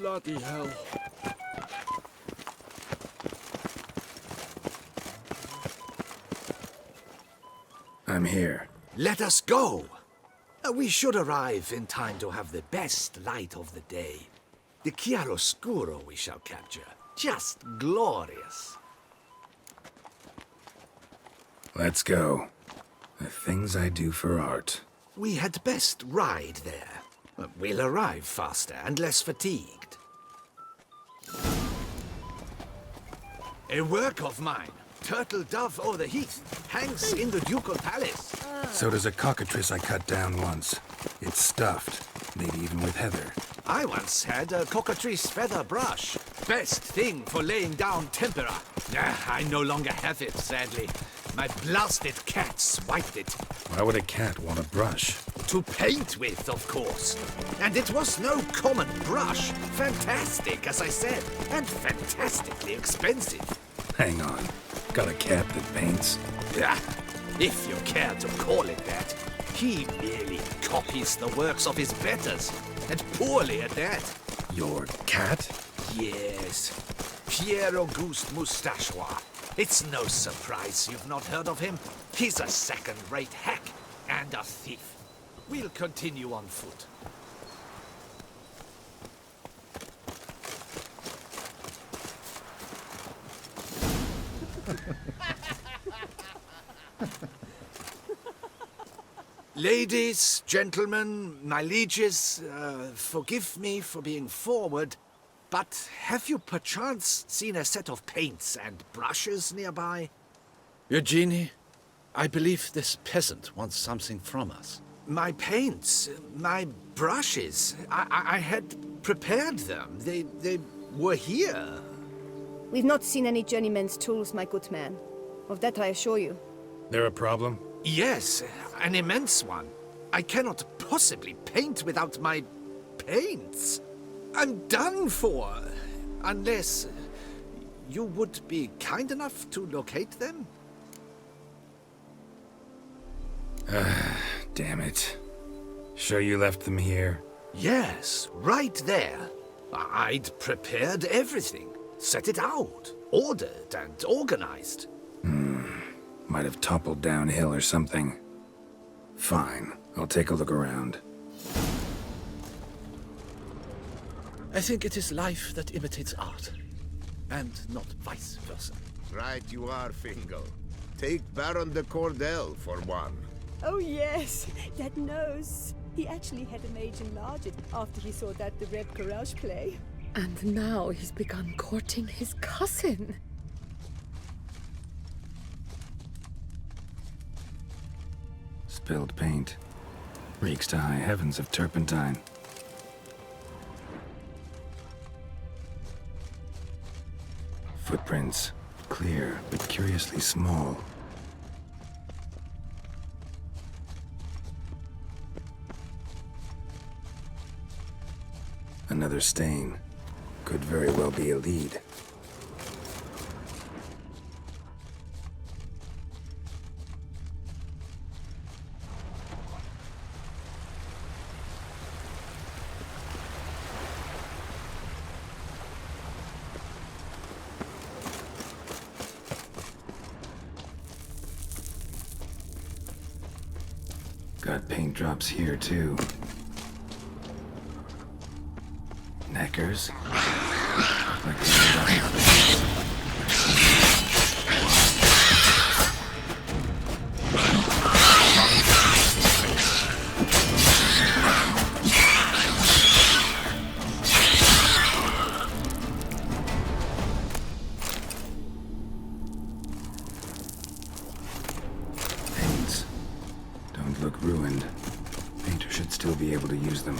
Bloody hell. I'm here. Let us go! We should arrive in time to have the best light of the day. The chiaroscuro we shall capture. Just glorious. Let's go. The things I do for art. We had best ride there. We'll arrive faster and less fatigued. A work of mine. Turtle dove o'er the heath. Hangs in the ducal palace. So does a cockatrice I cut down once. It's stuffed, maybe even with heather. I once had a cockatrice feather brush. Best thing for laying down tempera. I no longer have it, sadly. My blasted cat swiped it. Why would a cat want a brush? To paint with, of course. And it was no common brush. Fantastic, as I said, and fantastically expensive. Hang on. Got a cat that paints? Yeah, if you care to call it that. He merely copies the works of his betters, and poorly at that. Your cat? Yes, Pierre Auguste Moustachois. It's no surprise you've not heard of him. He's a second-rate hack and a thief. We'll continue on foot. Ladies, gentlemen, my lieges, forgive me for being forward, but have you perchance seen a set of paints and brushes nearby? Eugenie, I believe this peasant wants something from us. My paints, my brushes, I had prepared them. They were here. We've not seen any journeyman's tools, my good man. Of that I assure you. There a problem? Yes, an immense one. I cannot possibly paint without my paints. I'm done for. Unless you would be kind enough to locate them? Damn it. Sure you left them here? Yes, right there. I'd prepared everything. Set it out. Ordered and organized. Might have toppled downhill or something. Fine. I'll take a look around. I think it is life that imitates art, and not vice versa. Right you are, Fingal. Take Baron de Cordel for one. Oh yes, that nose. He actually had a mage enlarge it after he saw that the Red Courage play. And now he's begun courting his cousin. Spilled paint. Reeks to high heavens of turpentine. Footprints. Clear, but curiously small. Another stain. Could very well be a lead. Got paint drops here, too. Neckers? Like paints. Don't look ruined. Painter should still be able to use them.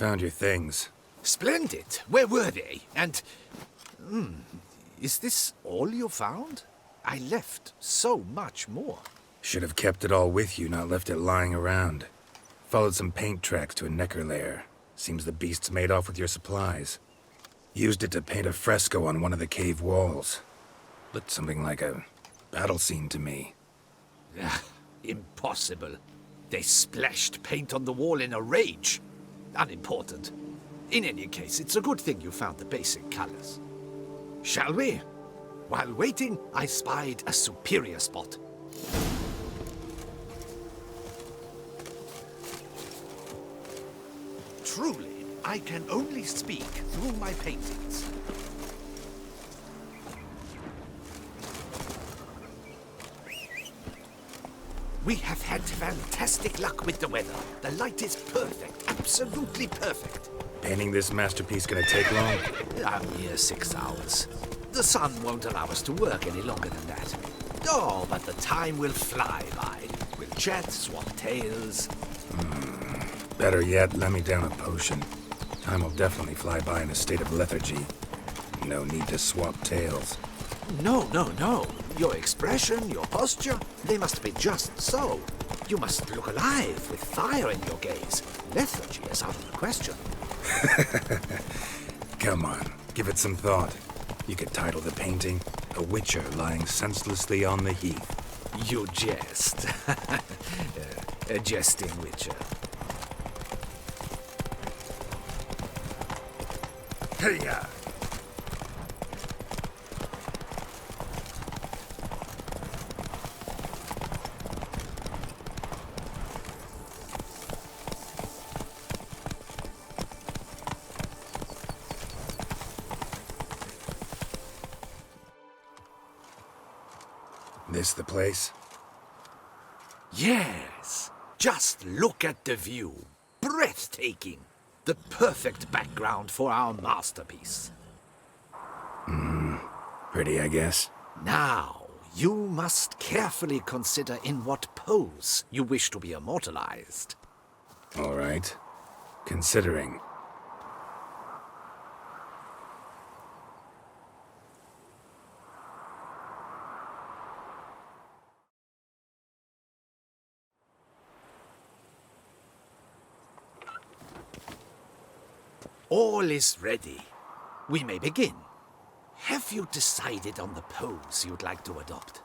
Found your things. Splendid. Where were they? And... is this all you found? I left so much more. Should have kept it all with you, not left it lying around. Followed some paint tracks to a necker lair. Seems the beast's made off with your supplies. Used it to paint a fresco on one of the cave walls. Looked something like a battle scene to me. Impossible. They splashed paint on the wall in a rage. Unimportant. In any case, it's a good thing you found the basic colors. Shall we? While waiting, I spied a superior spot. Truly, I can only speak through my paintings. We have had fantastic luck with the weather. The light is perfect, absolutely perfect. Painting this masterpiece gonna take long? A mere 6 hours. The sun won't allow us to work any longer than that. Oh, but the time will fly by. We'll chat, swap tales. Better yet, let me down a potion. Time will definitely fly by in a state of lethargy. No need to swap tales. No. Your expression, your posture, they must be just so. You must look alive with fire in your gaze. Lethargy is out of the question. Come on, give it some thought. You could title the painting, A Witcher Lying Senselessly on the Heath. You jest. A jesting witcher. Hey-ya! This the place? Yes. Just look at the view. Breathtaking. The perfect background for our masterpiece. Pretty, I guess. Now, you must carefully consider in what pose you wish to be immortalized. All right. Considering. All is ready. We may begin. Have you decided on the pose you'd like to adopt?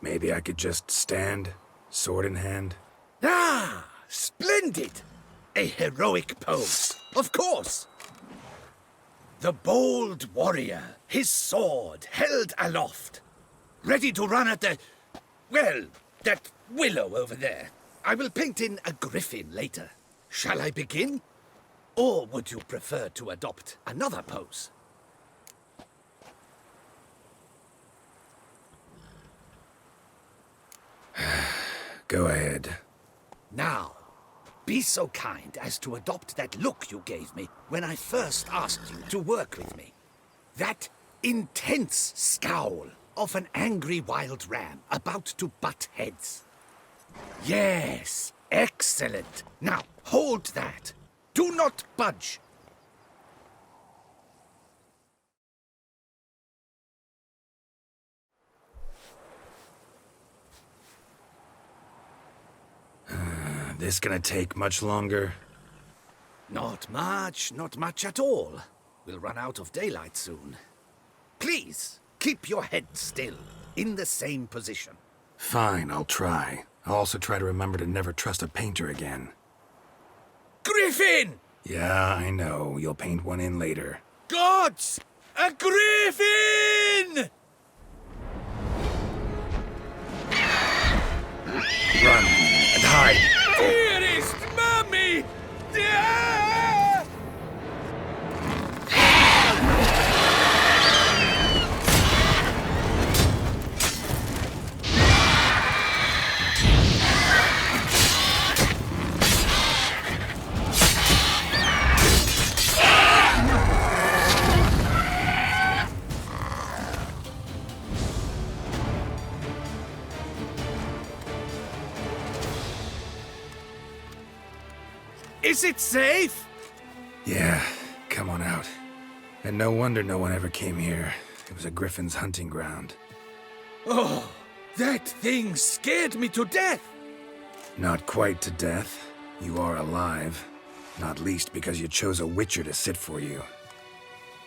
Maybe I could just stand, sword in hand. Ah, splendid! A heroic pose, of course. The bold warrior, his sword held aloft, ready to run at that willow over there. I will paint in a griffin later. Shall I begin? Or would you prefer to adopt another pose? Go ahead. Now, be so kind as to adopt that look you gave me when I first asked you to work with me. That intense scowl of an angry wild ram about to butt heads. Yes, excellent. Now, hold that. Do not budge. This gonna take much longer? Not much at all. We'll run out of daylight soon. Please, keep your head still, in the same position. Fine, I'll try. I'll also try to remember to never trust a painter again. Griffin! Yeah, I know. You'll paint one in later. Gods! A griffin! Run and hide! Dearest Mummy! Is it safe? Yeah, come on out. And no wonder no one ever came here. It was a griffin's hunting ground. Oh, that thing scared me to death! Not quite to death. You are alive. Not least because you chose a witcher to sit for you.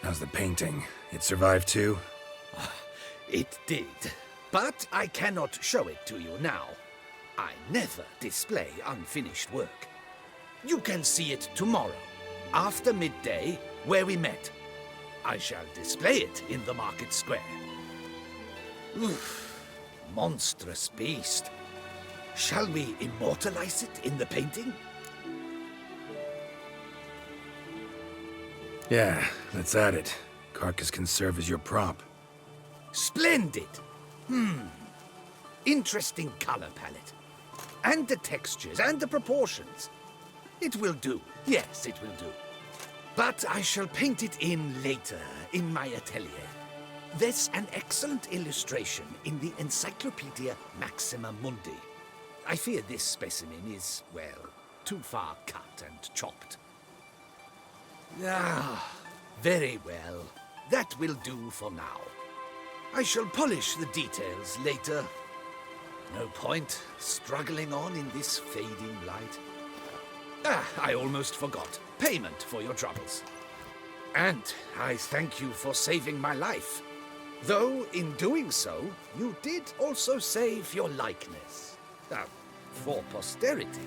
How's the painting? It survived too? It did. But I cannot show it to you now. I never display unfinished work. You can see it tomorrow, after midday, where we met. I shall display it in the market square. Oof, monstrous beast. Shall we immortalize it in the painting? Yeah, let's add it. Carcass can serve as your prop. Splendid! Interesting color palette. And the textures and the proportions. It will do. Yes, it will do. But I shall paint it in later, in my atelier. There's an excellent illustration in the Encyclopedia Maxima Mundi. I fear this specimen is, well, too far cut and chopped. Ah, very well. That will do for now. I shall polish the details later. No point struggling on in this fading light. Ah, I almost forgot. Payment for your troubles. And I thank you for saving my life. Though, in doing so, you did also save your likeness. For posterity.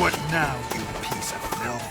What now, you piece of filth?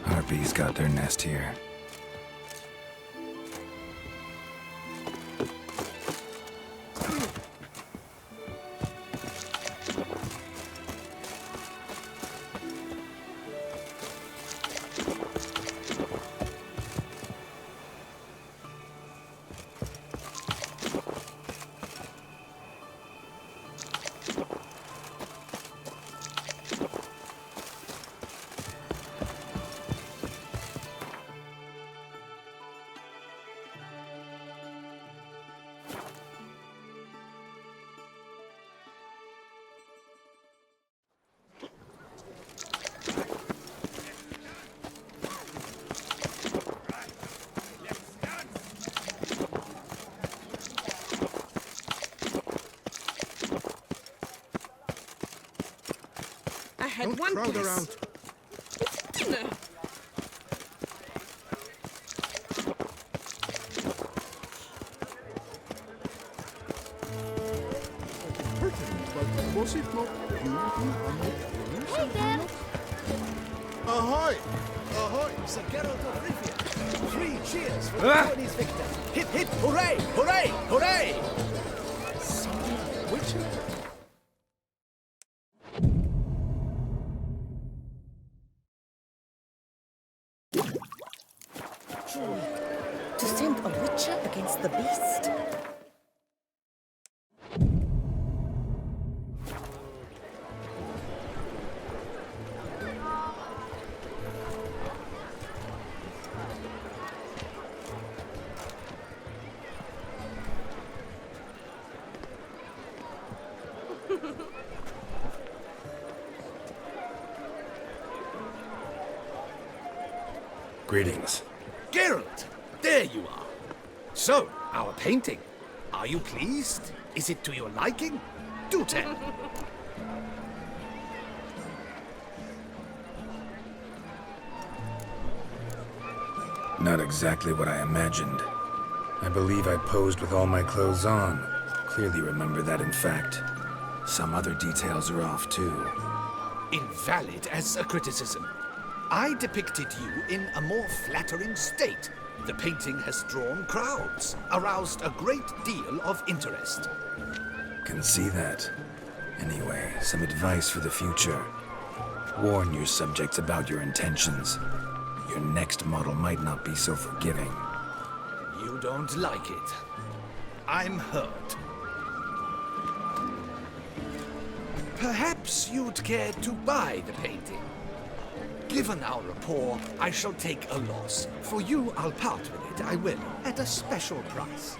Harpies got their nest here. Had one crowd guess. around. It's dinner. But was it not you who Hey there! Ahoy! Ahoy! Sir Geralt of Rivia. 3 cheers for the colony's victor. Hip hip hooray! Hooray! Hooray! Witcher. To send a witcher against the beast? Greetings. Geralt, there you are. So, our painting. Are you pleased? Is it to your liking? Do tell. Not exactly what I imagined. I believe I posed with all my clothes on. Clearly remember that, in fact. Some other details are off, too. Invalid as a criticism. I depicted you in a more flattering state. The painting has drawn crowds, aroused a great deal of interest. Can see that. Anyway, some advice for the future. Warn your subjects about your intentions. Your next model might not be so forgiving. You don't like it. I'm hurt. Perhaps you'd care to buy the painting. Given our rapport, I shall take a loss. For you, I'll part with it, I will, at a special price.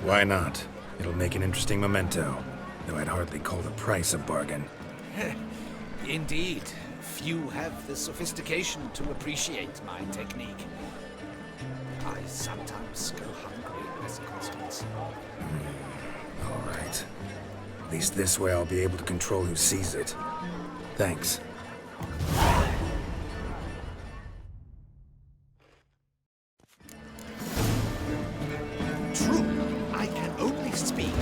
Why not? It'll make an interesting memento, though I'd hardly call the price a bargain. Indeed, few have the sophistication to appreciate my technique. I sometimes go hungry as a consequence. All right. At least this way I'll be able to control who sees it. Thanks. True, I can only speak